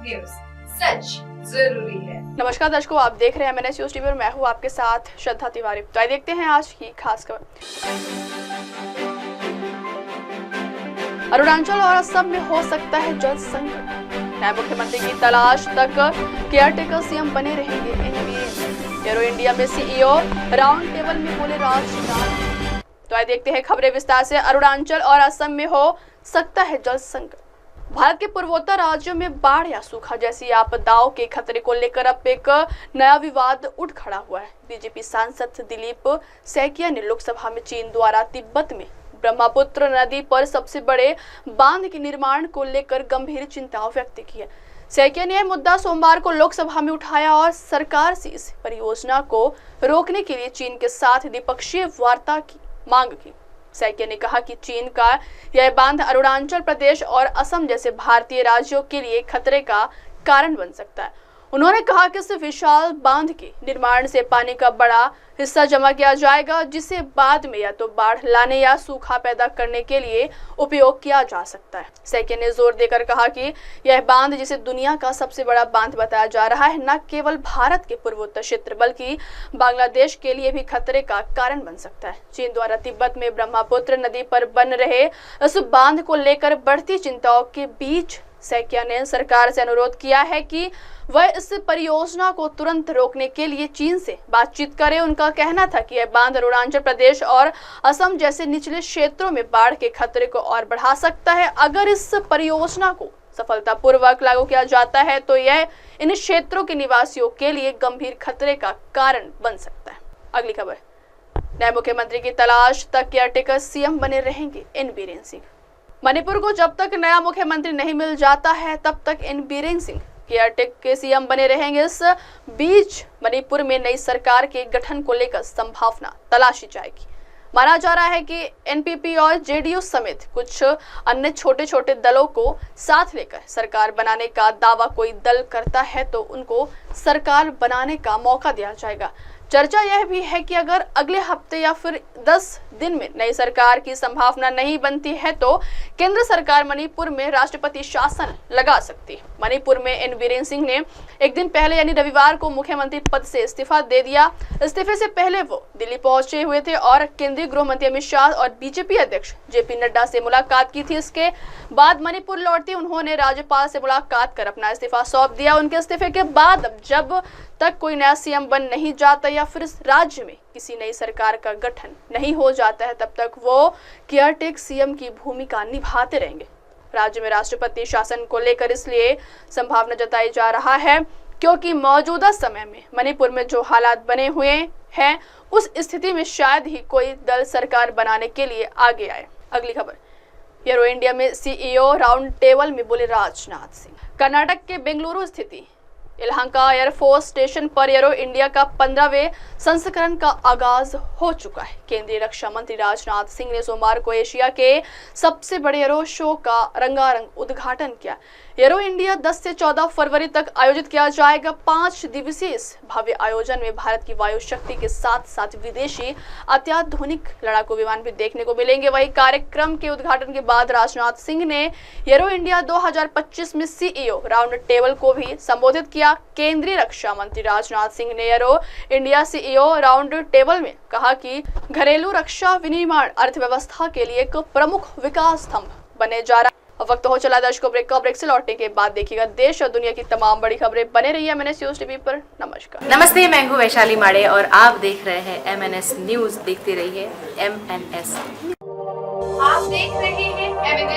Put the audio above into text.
News, सच जरूरी है। नमस्कार दर्शकों, आप देख रहे हैं MNS न्यूज टीवी और मैं हूं आपके साथ श्रद्धा तिवारी। तो आइए देखते हैं आज की खास खबर। अरुणाचल और असम में हो सकता है जल संकट, नए मुख्यमंत्री की तलाश तक केयरटेकर सीएम बने रहेंगे एनवीए। एरो इंडिया में CEO राउंड टेबल में बोले राजनाथ। तो आइए देखते हैं खबरें विस्तार से। अरुणाचल और असम में हो सकता है जल संकट। भारत के पूर्वोत्तर राज्यों में बाढ़ या सूखा जैसी आपदाओं के खतरे को लेकर अब एक नया विवाद उठ खड़ा हुआ है। बीजेपी सांसद दिलीप सैकिया ने लोकसभा में चीन द्वारा तिब्बत में ब्रह्मपुत्र नदी पर सबसे बड़े बांध के निर्माण को लेकर गंभीर चिंता व्यक्त की है। सैकिया ने यह मुद्दा सोमवार को लोकसभा में उठाया और सरकार से इस परियोजना को रोकने के लिए चीन के साथ द्विपक्षीय वार्ता की मांग की। सैकिया ने कहा कि चीन का यह बांध अरुणाचल प्रदेश और असम जैसे भारतीय राज्यों के लिए खतरे का कारण बन सकता है। उन्होंने कहा कि इस विशाल बांध के निर्माण से पानी का बड़ा हिस्सा जमा किया जाएगा, जिसे बाद में या तो बाढ़ लाने या सूखा पैदा करने के लिए उपयोग किया जा सकता है। सैकिया ने जोर देकर कहा कि यह बांध, जिसे दुनिया का सबसे बड़ा बांध बताया जा रहा है, न केवल भारत के पूर्वोत्तर क्षेत्र बल्कि बांग्लादेश के लिए भी खतरे का कारण बन सकता है। चीन द्वारा तिब्बत में ब्रह्मपुत्र नदी पर बन रहे इस बांध को लेकर बढ़ती चिंताओं के बीच सैकिया ने सरकार से अनुरोध किया है कि वह इस परियोजना को तुरंत रोकने के लिए चीन से बातचीत करे। उनका कहना था कि यह बांध अरुणाचल प्रदेश और असम जैसे निचले क्षेत्रों में बाढ़ के खतरे को और बढ़ा सकता है। अगर इस परियोजना को सफलतापूर्वक लागू किया जाता है तो यह इन क्षेत्रों के निवासियों के लिए गंभीर खतरे का कारण बन सकता है। अगली खबर, नए मुख्यमंत्री की तलाश तक केयरटेकर सीएम बने रहेंगे एन बीरेन सिंह। मणिपुर को जब तक नया मुख्यमंत्री नहीं मिल जाता है तब तक एन बीरेन सिंह केयरटेकर के सीएम बने रहेंगे। इस बीच मणिपुर में नई सरकार के गठन को लेकर संभावना तलाशी जाएगी। माना जा रहा है कि NPP और JDU समेत कुछ अन्य छोटे छोटे दलों को साथ लेकर सरकार बनाने का दावा कोई दल करता है तो उनको सरकार बनाने का मौका दिया जाएगा। चर्चा यह भी है कि अगर अगले हफ्ते या फिर 10 दिन में नई सरकार की संभावना नहीं बनती है तो केंद्र सरकार मणिपुर में राष्ट्रपति शासन लगा सकती है। मणिपुर में एन बीरेन सिंह ने एक दिन पहले यानी रविवार को मुख्यमंत्री पद से इस्तीफा दे दिया। इस्तीफे से पहले वो दिल्ली पहुंचे हुए थे और केंद्रीय गृह मंत्री अमित शाह और बीजेपी अध्यक्ष JP नड्डा से मुलाकात की थी। इसके बाद मणिपुर लौटते उन्होंने राज्यपाल से मुलाकात कर अपना इस्तीफा सौंप दिया। उनके इस्तीफे के बाद जब तक कोई नया सीएम बन नहीं जाता या फिर इस राज्य में किसी नई सरकार का गठन नहीं हो जाता है तब तक वो केयरटेकर सीएम की भूमिका निभाते रहेंगे। राज्य में राष्ट्रपति शासन को लेकर इसलिए संभावना जताई जा रहा है क्योंकि मौजूदा समय में मणिपुर में जो हालात बने हुए हैं उस स्थिति में शायद ही कोई दल सरकार बनाने के लिए आगे आए। अगली खबर, एरो इंडिया में CEO राउंड टेबल में बोले राजनाथ सिंह। कर्नाटक के बेंगलुरु स्थिति यलहंका एयरफोर्स स्टेशन पर एरो इंडिया का 15वें संस्करण का आगाज हो चुका है। केंद्रीय रक्षा मंत्री राजनाथ सिंह ने सोमवार को एशिया के सबसे बड़े एरो शो का रंगारंग उद्घाटन किया। एरो इंडिया 10 से 14 फरवरी तक आयोजित किया जाएगा। 5 दिवसीय इस भव्य आयोजन में भारत की वायु शक्ति के साथ साथ विदेशी अत्याधुनिक लड़ाकू विमान भी देखने को मिलेंगे। वही कार्यक्रम के उद्घाटन के बाद राजनाथ सिंह ने एरो इंडिया 2025 में CEO राउंड टेबल को भी संबोधित किया। केंद्रीय रक्षा मंत्री राजनाथ सिंह ने arrow India CEO round table में कहा कि घरेलू रक्षा विनिर्माण अर्थव्यवस्था के लिए एक प्रमुख विकास स्तंभ बने जा रहा है। अब वक्त हो चला दर्शकों ब्रेक से लौटने के बाद देखिएगा देश और दुनिया की तमाम बड़ी खबरें। बने रहिए MNS न्यूज टीवी पर। नमस्कार। नमस्ते, मैं हूं वैशाली माड़े और आप देख रहे हैं MNS न्यूज। देखते रहिए MNS। आप देख रहे हैं MNS